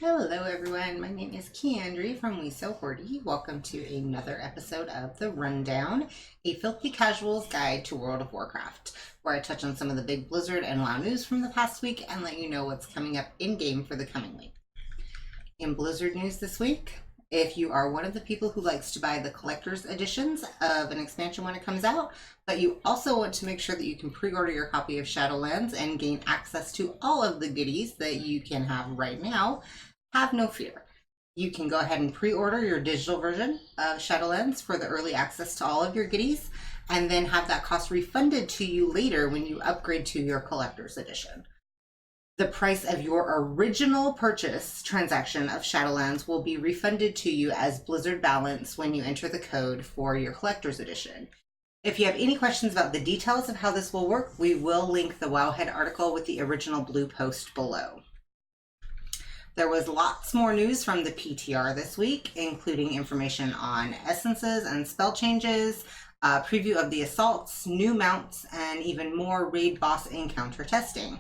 Hello everyone, my name is Keandre from Hordie. Welcome to another episode of The Rundown, a filthy casual's guide to World of Warcraft, where I touch on some of the big Blizzard and WoW news from the past week and let you know what's coming up in-game for the coming week. In Blizzard news this week, if you are one of the people who likes to buy the collector's editions of an expansion when it comes out, but you also want to make sure that you can pre-order your copy of Shadowlands and gain access to all of the goodies that you can have right now, have no fear. You can go ahead and pre-order your digital version of Shadowlands for the early access to all of your goodies, and then have that cost refunded to you later when you upgrade to your collector's edition. The price of your original purchase transaction of Shadowlands will be refunded to you as Blizzard balance when you enter the code for your collector's edition. If you have any questions about the details of how this will work, we will link the Wowhead article with the original blue post below. There was lots more news from the PTR this week, including information on essences and spell changes, a preview of the assaults, new mounts, and even more raid boss encounter testing.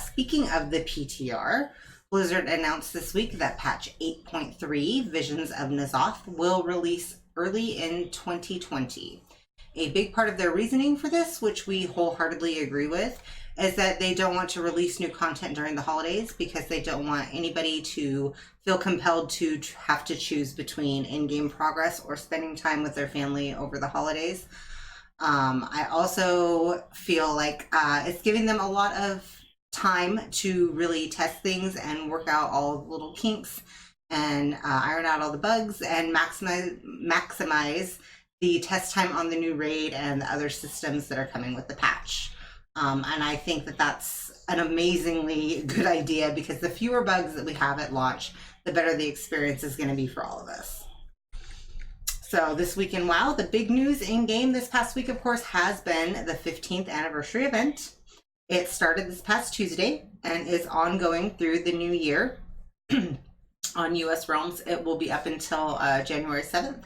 Speaking of the PTR, Blizzard announced this week that patch 8.3, Visions of N'Zoth, will release early in 2020. A big part of their reasoning for this, which we wholeheartedly agree with, is that they don't want to release new content during the holidays because they don't want anybody to feel compelled to have to choose between in-game progress or spending time with their family over the holidays. I also feel like it's giving them a lot of time to really test things and work out all the little kinks and iron out all the bugs and maximize the test time on the new raid and the other systems that are coming with the patch. And I think that that's an amazingly good idea because the fewer bugs that we have at launch, the better the experience is going to be for all of us. So this week in WoW, the big news in game this past week, of course, has been the 15th anniversary event. It started this past Tuesday and is ongoing through the new year. On US realms, it will be up until January 7th.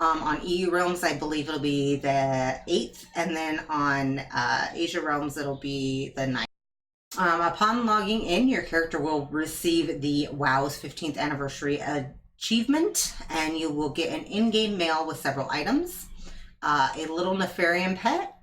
On EU realms, I believe it'll be the 8th, and then on Asia realms, it'll be the 9th. Upon logging in, your character will receive the WoW's 15th anniversary achievement, and you will get an in-game mail with several items, a little Nefarian pet,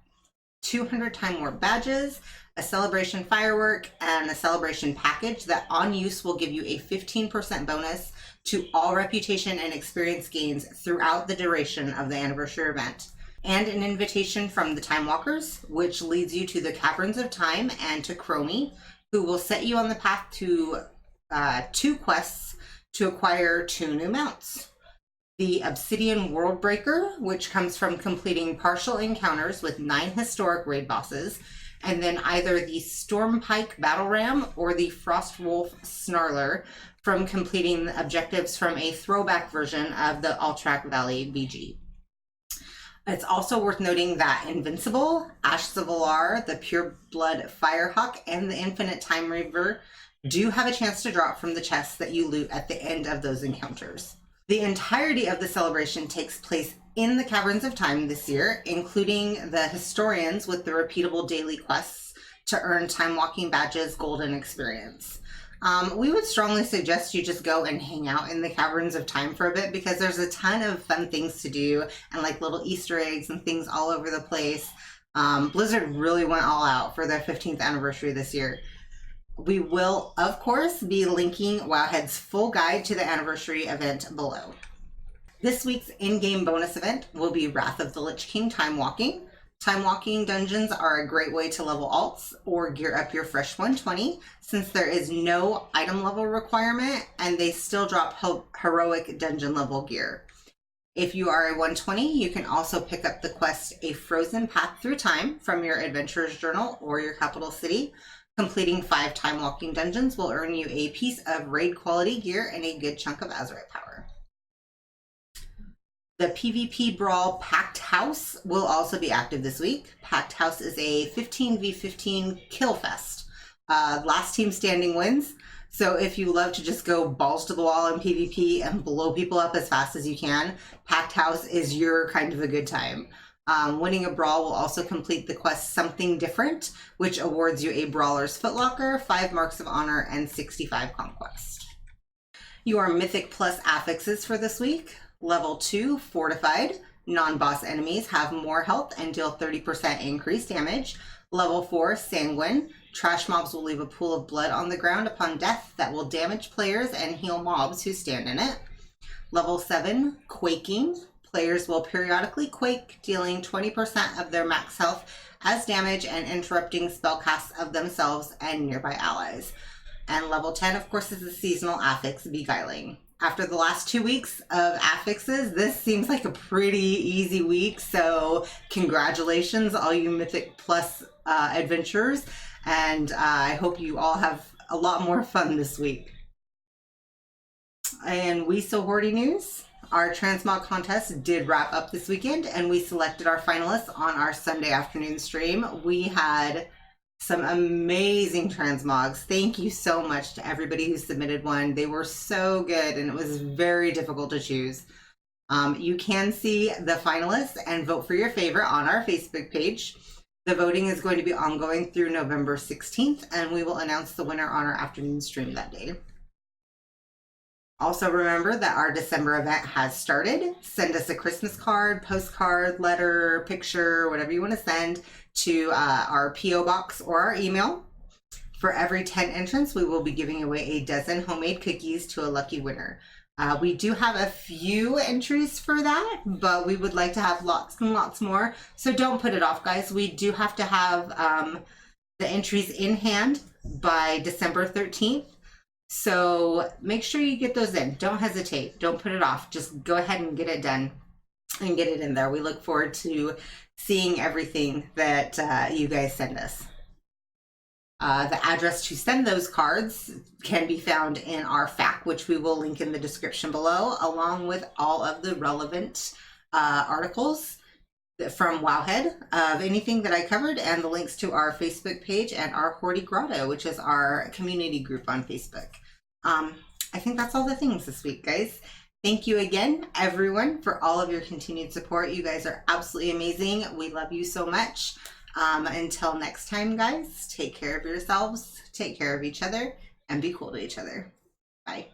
200 Time Warp badges, a celebration firework, and a celebration package that on use will give you a 15% bonus to all reputation and experience gains throughout the duration of the anniversary event, and an invitation from the Time Walkers, which leads you to the Caverns of Time and to Chromie, who will set you on the path to 2 quests to acquire 2 new mounts. The Obsidian Worldbreaker, which comes from completing partial encounters with 9 historic raid bosses, and then either the Stormpike Battle Ram or the Frostwolf Snarler from completing objectives from a throwback version of the Alterac Valley BG. It's also worth noting that Invincible, Ash the Valar, the Pureblood Firehawk, and the Infinite Time Reaver do have a chance to drop from the chests that you loot at the end of those encounters. The entirety of the celebration takes place in the Caverns of Time this year, including the Historians with the repeatable daily quests to earn Time Walking Badges Golden Experience. We would strongly suggest you just go and hang out in the Caverns of Time for a bit because there's a ton of fun things to do and like little Easter eggs and things all over the place. Blizzard really went all out for their 15th anniversary this year. We will, of course, be linking Wowhead's full guide to the anniversary event below. This week's in-game bonus event will be Wrath of the Lich King Time Walking. Time Walking dungeons are a great way to level alts or gear up your fresh 120 since there is no item level requirement and they still drop heroic dungeon level gear. If you are a 120, you can also pick up the quest A Frozen Path Through Time from your Adventurer's Journal or your capital city. Completing 5 Time Walking dungeons will earn you a piece of raid quality gear and a good chunk of Azerite power. The PvP Brawl Packed House will also be active this week. Packed House is a 15v15 kill fest. Last team standing wins. So if you love to just go balls to the wall in PvP and blow people up as fast as you can, Packed House is your kind of a good time. Winning a brawl will also complete the quest Something Different, which awards you a Brawler's Footlocker, 5 Marks of Honor, and 65 Conquest. Your Mythic Plus affixes for this week. Level 2, Fortified. Non-boss enemies have more health and deal 30% increased damage. Level 4, Sanguine. Trash mobs will leave a pool of blood on the ground upon death that will damage players and heal mobs who stand in it. Level 7, Quaking. Players will periodically quake, dealing 20% of their max health as damage and interrupting spellcasts of themselves and nearby allies. And level 10, of course, is the seasonal affix, Beguiling. After the last 2 weeks of affixes, this seems like a pretty easy week. So congratulations, all you Mythic Plus adventurers. And I hope you all have a lot more fun this week. And We So Hordie news. Our transmog contest did wrap up this weekend, and we selected our finalists on our Sunday afternoon stream. We had some amazing transmogs. Thank you so much to everybody who submitted one. They were so good, and it was very difficult to choose. You can see the finalists and vote for your favorite on our Facebook page. The voting is going to be ongoing through November 16th, and we will announce the winner on our afternoon stream that day. Also remember that our December event has started. Send us a Christmas card, postcard, letter, picture, whatever you want to send to our P.O. box or our email. For every 10 entrants, we will be giving away a dozen homemade cookies to a lucky winner. We do have a few entries for that, but we would like to have lots and lots more. So don't put it off, guys. We do have to have the entries in hand by December 13th. So make sure you get those in. Don't hesitate. Don't put it off. Just go ahead and get it done and get it in there. We look forward to seeing everything that you guys send us. The address to send those cards can be found in our FAQ, which we will link in the description below, along with all of the relevant articles from Wowhead of anything that I covered, and the links to our Facebook page and our Hordie Grotto, which is our community group on Facebook. I think that's all the things this week, guys. Thank you again, everyone, for all of your continued support. You guys are absolutely amazing. We love you so much. Until next time, guys, take care of yourselves, take care of each other, and be cool to each other. Bye.